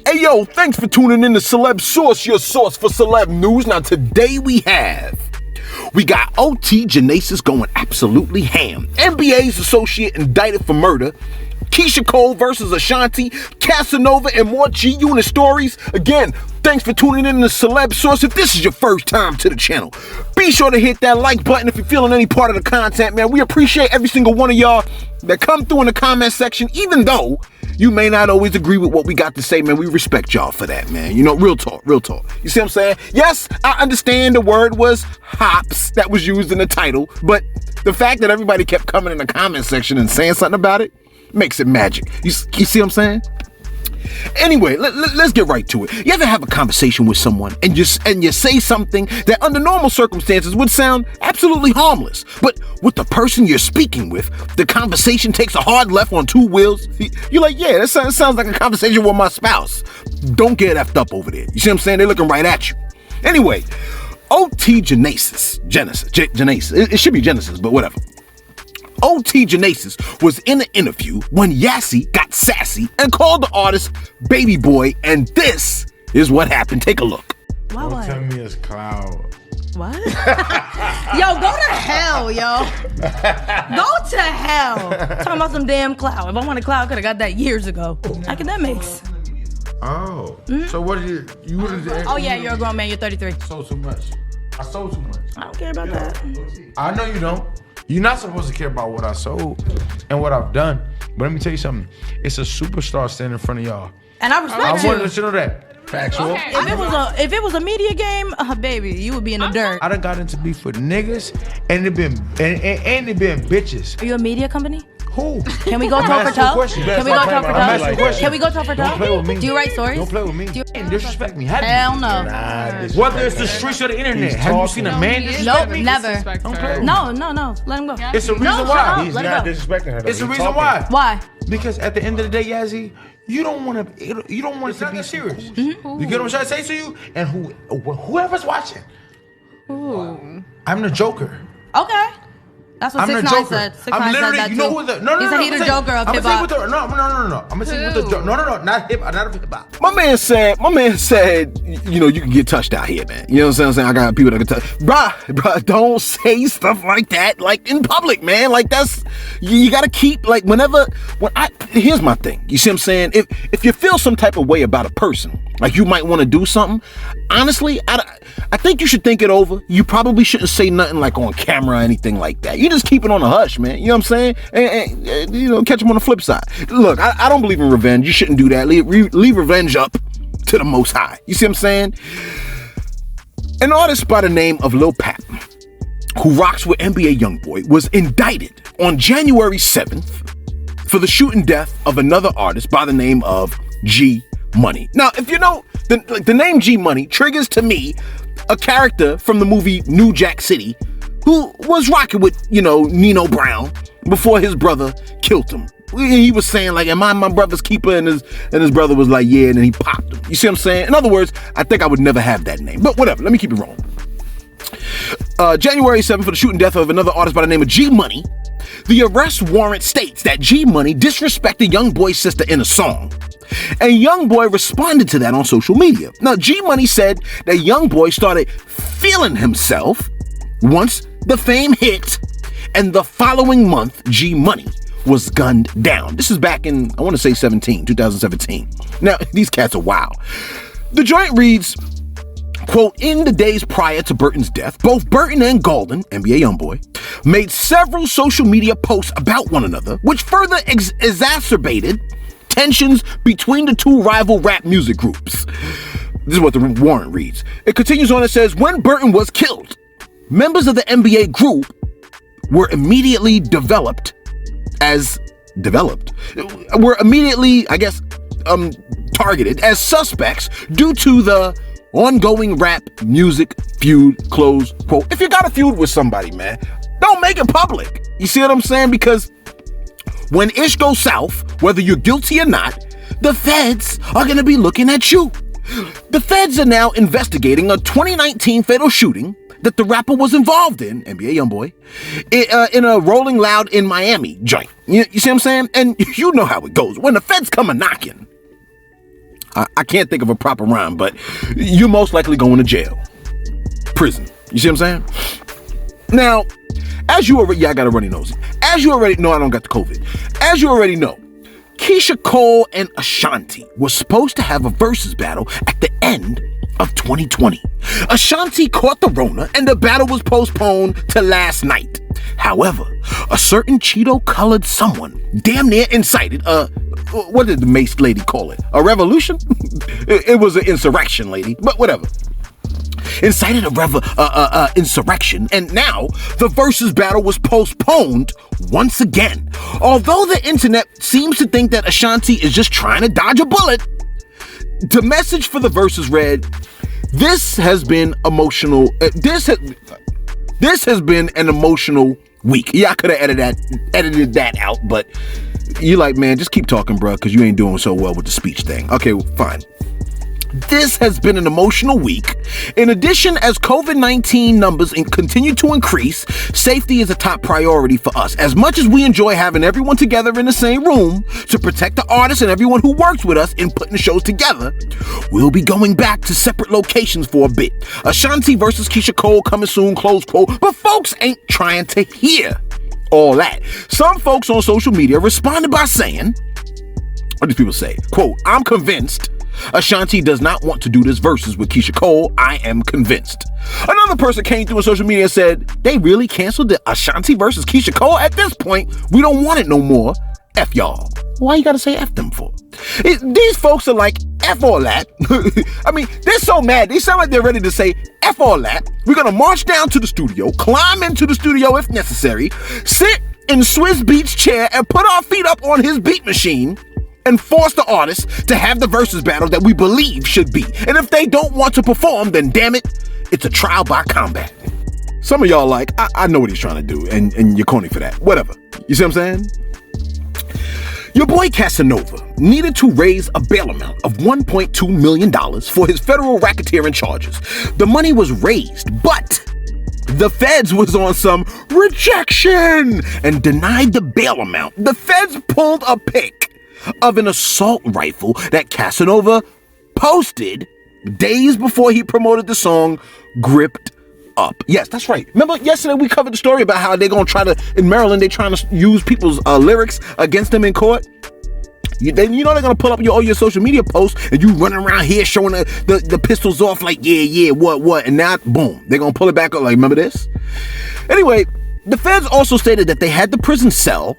Hey yo, thanks for tuning in to Celebs Source, your source for celeb news. Now today we got OT Genesis going absolutely ham. NBA's associate indicted for murder. Keisha Cole versus Ashanti, Casanova, and more G-Unit stories. Again, thanks for tuning in to Celebs Source. If this is your first time to the channel, be sure to hit that like button if you're feeling any part of the content, man. We appreciate every single one of y'all that come through in the comment section, even though you may not always agree with what we got to say, man. We respect y'all for that, man. You know, real talk, real talk. You see what I'm saying? Yes, I understand the word was hops that was used in the title, but the fact that everybody kept coming in the comment section and saying something about it makes it magic. You see what I'm saying? Anyway, let's get right to it. You ever have a conversation with someone and you say something that under normal circumstances would sound absolutely harmless, but with the person you're speaking with, the conversation takes a hard left on two wheels? You're like, yeah, that sounds like a conversation with my spouse. Don't get effed up over there. You see what I'm saying? They're looking right at you. Anyway, OT Genesis. It should be Genesis, but whatever. OT Genesis was in an interview when Yassie got sassy and called the artist Baby Boy, and this is what happened. Take a look. Don't tell me it's Cloud. What? Yo, go to hell, yo. Go to hell. Talking about some damn Cloud. If I wanted Cloud, I could have got that years ago. Academics. Oh. So what did you would have? Oh yeah, you're a grown man. You're 33. Sold too much. I sold too much. I don't care about that. I know you don't. You're not supposed to care about what I sold and what I've done. But let me tell you something. It's a superstar standing in front of y'all. And I respect I you. wanted to let you know that. Factual. Okay. If it was a media game, baby, you would be in the dirt. I done got into beef with niggas and it been bitches. Are you a media company? Who? Can we go toe for toe? Can we go toe for toe? Can we go toe for toe? Don't play with me. Do you write stories? Don't play with me. And disrespect me. Have Hell you? no. Whether it's the streets or the internet. Have you seen a man disrespect Nope, me? never. Don't play with me. No. Let him go. It's a reason No, why. shut up. He's Let it not go. disrespecting her. Though. It's a He's reason talking. why. Why? Because at the end of the day, Yazzie, you don't want it to be serious. You get what I'm trying to say to you? And whoever's watching, I'm the Joker. Okay. That's what I'm the 6ix9ine Joker. said. 6ix9ine I'm said literally, that you know too. who the, no, He said he the Joker of hip hop. No, I'm gonna say with the Joker. No, not hip hop. My man said, you know, you can get touched out here, man. You know what I'm saying? I got people that can touch. Bruh, don't say stuff like that, like in public, man. Like that's, you gotta keep, like here's my thing. You see what I'm saying? If you feel some type of way about a person, like you might want to do something, honestly, I think you should think it over. You probably shouldn't say nothing like on camera or anything like that. You just keep it on the hush, man. You know what I'm saying? And you know, catch them on the flip side. Look, I don't believe in revenge. You shouldn't do that. Leave revenge up to the Most High. You see what I'm saying? An artist by the name of Lil Pap, who rocks with NBA Youngboy, was indicted on January 7th for the shooting death of another artist by the name of G Money. Now, if you know, the name G Money triggers to me a character from the movie New Jack City who was rocking with, you know, Nino Brown before his brother killed him. He was saying like, am I my brother's keeper? And his brother was like, yeah, and then he popped him. You see what I'm saying? In other words, I think I would never have that name, but whatever, let me keep it rolling. January 7th for the shooting death of another artist by the name of G Money. The arrest warrant states that G Money disrespected Youngboy's sister in a song. And Youngboy responded to that on social media. Now, G Money said that Youngboy started feeling himself once the fame hit, and the following month, G Money was gunned down. This is back in, I want to say 2017. Now, these cats are wild. The joint reads, quote, in the days prior to Burton's death, both Burton and Golden, NBA Youngboy, made several social media posts about one another, which further exacerbated tensions between the two rival rap music groups. This is what the warrant reads. It continues on, it says, when Burton was killed, members of the NBA group were immediately targeted as suspects due to the ongoing rap music feud, close quote. If you got a feud with somebody, man, don't make it public. You see what I'm saying? Because when ish goes south, whether you're guilty or not, the feds are going to be looking at you. The feds are now investigating a 2019 fatal shooting that the rapper was involved in, NBA Youngboy, in a Rolling Loud in Miami joint. You see what I'm saying? And you know how it goes. When the feds come a knocking, I can't think of a proper rhyme, but you're most likely going to jail. Prison. You see what I'm saying? Now, as you already, I got a runny nose. As you already know, I don't got the COVID. As you already know, Keisha Cole and Ashanti were supposed to have a versus battle at the end of 2020. Ashanti caught the Rona and the battle was postponed to last night. However, a certain Cheeto-colored someone damn near incited what did the Mace lady call it? A revolution? It was an insurrection, lady, but whatever. Incited a insurrection, and now the versus battle was postponed once again. Although the internet seems to think that Ashanti is just trying to dodge a bullet, the message for the versus read, "This has been emotional. This has been an emotional week." Yeah, I could have edited that out, but you like, man, just keep talking, bro, because you ain't doing so well with the speech thing. Okay, well, fine. This has been an emotional week. In addition, as COVID-19 numbers continue to increase, safety is a top priority for us. As much as we enjoy having everyone together in the same room to protect the artists and everyone who works with us in putting the shows together, we'll be going back to separate locations for a bit. Ashanti versus Keisha Cole coming soon, close quote. But folks ain't trying to hear all that. Some folks on social media responded by saying, what do people say? Quote, "I'm convinced Ashanti does not want to do this versus with Keisha Cole. I am convinced." Another person came through on social media and said, "They really canceled the Ashanti versus Keisha Cole? At this point, we don't want it no more. F y'all." Why you gotta say F them for? These folks are like, F all that. I mean, they're so mad. They sound like they're ready to say, F all that. We're gonna march down to the studio, climb into the studio if necessary, sit in Swiss Beats chair and put our feet up on his beat machine and force the artists to have the versus battle that we believe should be. And if they don't want to perform, then damn it, it's a trial by combat. Some of y'all like, I know what he's trying to do, and you're corny for that. Whatever. You see what I'm saying? Your boy Casanova needed to raise a bail amount of $1.2 million for his federal racketeering charges. The money was raised, but the feds was on some rejection and denied the bail amount. The feds pulled a pic of an assault rifle that Casanova posted days before he promoted the song Gripped Up. Yes, that's right. Remember yesterday we covered the story about how they're going to try to, in Maryland, they're trying to use people's lyrics against them in court? You know they're going to pull up all your social media posts and you running around here showing the pistols off like, yeah, what, and now, boom, they're going to pull it back up like, remember this? Anyway, the feds also stated that they had the prison cell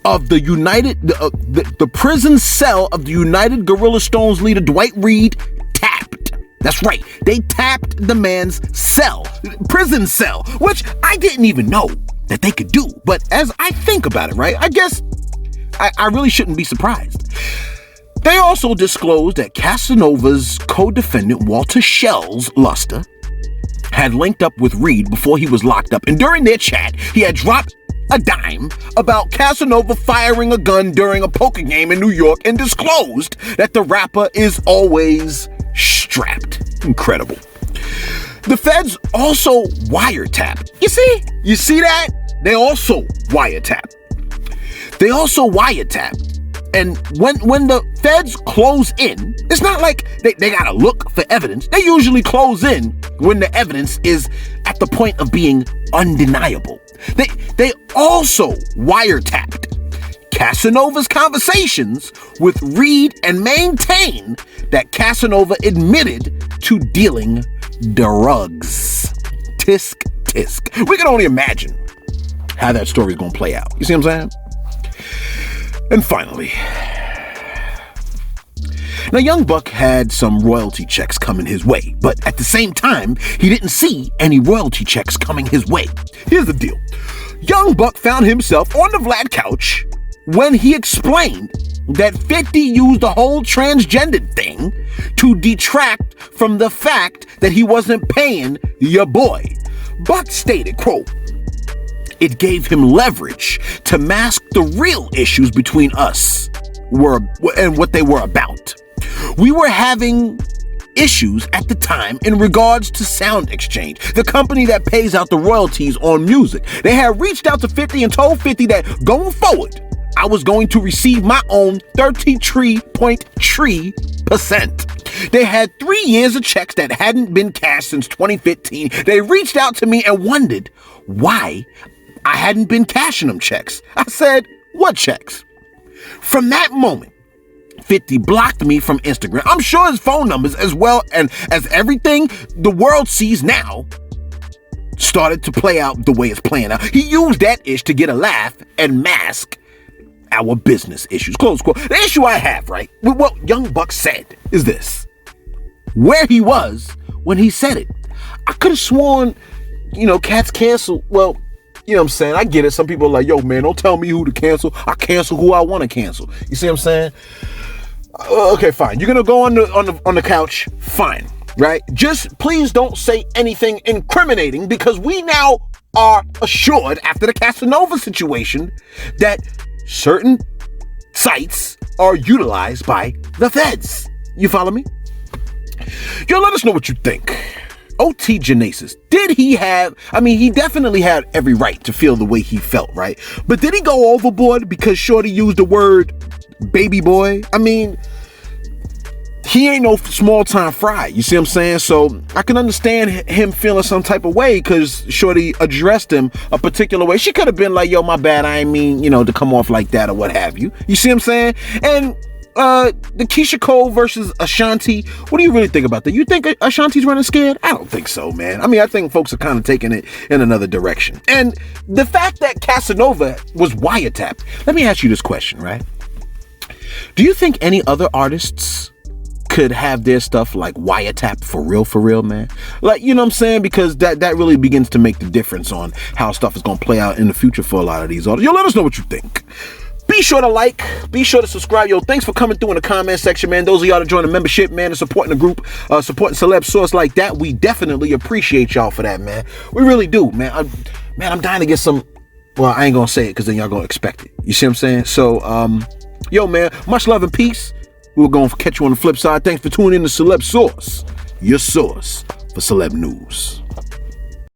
of the prison cell of the United Guerrilla Stones leader Dwight Reed tapped. That's right. They tapped the man's prison cell, which I didn't even know that they could do. But as I think about it, right, I guess I really shouldn't be surprised. They also disclosed that Casanova's co-defendant, Walter Shells Luster, had linked up with Reed before he was locked up. And during their chat, he had dropped a dime about Casanova firing a gun during a poker game in New York and disclosed that the rapper is always strapped. Incredible. The feds also wiretapped. You see that? They also wiretapped. And when the feds close in, it's not like they gotta look for evidence. They usually close in when the evidence is at the point of being undeniable. They also wiretapped Casanova's conversations with Reed and maintain that Casanova admitted to dealing drugs. Tisk, tisk. We can only imagine how that story is going to play out. You see what I'm saying? And finally, now Young Buck had some royalty checks coming his way, but at the same time, he didn't see any royalty checks coming his way. Here's the deal. Young Buck found himself on the Vlad couch when he explained that 50 used the whole transgender thing to detract from the fact that he wasn't paying your boy. Buck stated, quote, "It gave him leverage to mask the real issues between us and what they were about. We were having issues at the time in regards to Sound Exchange, the company that pays out the royalties on music. They had reached out to 50 and told 50 that going forward, I was going to receive my own 33.3%. They had 3 years of checks that hadn't been cashed since 2015. They reached out to me and wondered why I hadn't been cashing them checks. I said, what checks? From that moment, 50 blocked me from Instagram. I'm sure his phone numbers as well and as everything the world sees now started to play out the way it's playing out. He used that ish to get a laugh and mask our business issues. Close quote. The issue I have, right, with what Young Buck said is this. Where he was when he said it. I could have sworn, cats cancel. Well, you know what I'm saying? I get it. Some people are like, yo, man, don't tell me who to cancel. I cancel who I want to cancel. You see what I'm saying? Okay, fine. You're going to go on the couch. Fine. Right? Just please don't say anything incriminating, because we now are assured after the Casanova situation that certain sites are utilized by the feds. You follow me? Yo, let us know what you think. OT Genasis, did he have, he definitely had every right to feel the way he felt, right? But did he go overboard because Shorty used the word baby boy? He ain't no small time fry. You see what I'm saying? So I can understand him feeling some type of way because Shorty addressed him a particular way. She could have been like, yo, my bad. I ain't mean, to come off like that or what have you. You see what I'm saying? And the Keisha Cole versus Ashanti, what do you really think about that? You think Ashanti's running scared? I don't think so, man. I think folks are kind of taking it in another direction. And the fact that Casanova was wiretapped, let me ask you this question, right? Do you think any other artists could have their stuff like wiretap for real, man? Like, you know what I'm saying? Because that really begins to make the difference on how stuff is going to play out in the future for a lot of these artists. Yo, let us know what you think. Be sure to like, be sure to subscribe. Yo, thanks for coming through in the comment section, man. Those of y'all that join the membership, man, and supporting the group, supporting Celebs Source like that, we definitely appreciate y'all for that, man. We really do, man. I'm dying to get some, well, I ain't going to say it because then y'all going to expect it. You see what I'm saying? So, yo, man, much love and peace. We're going to catch you on the flip side. Thanks for tuning in to Celebs Source, your source for celeb news.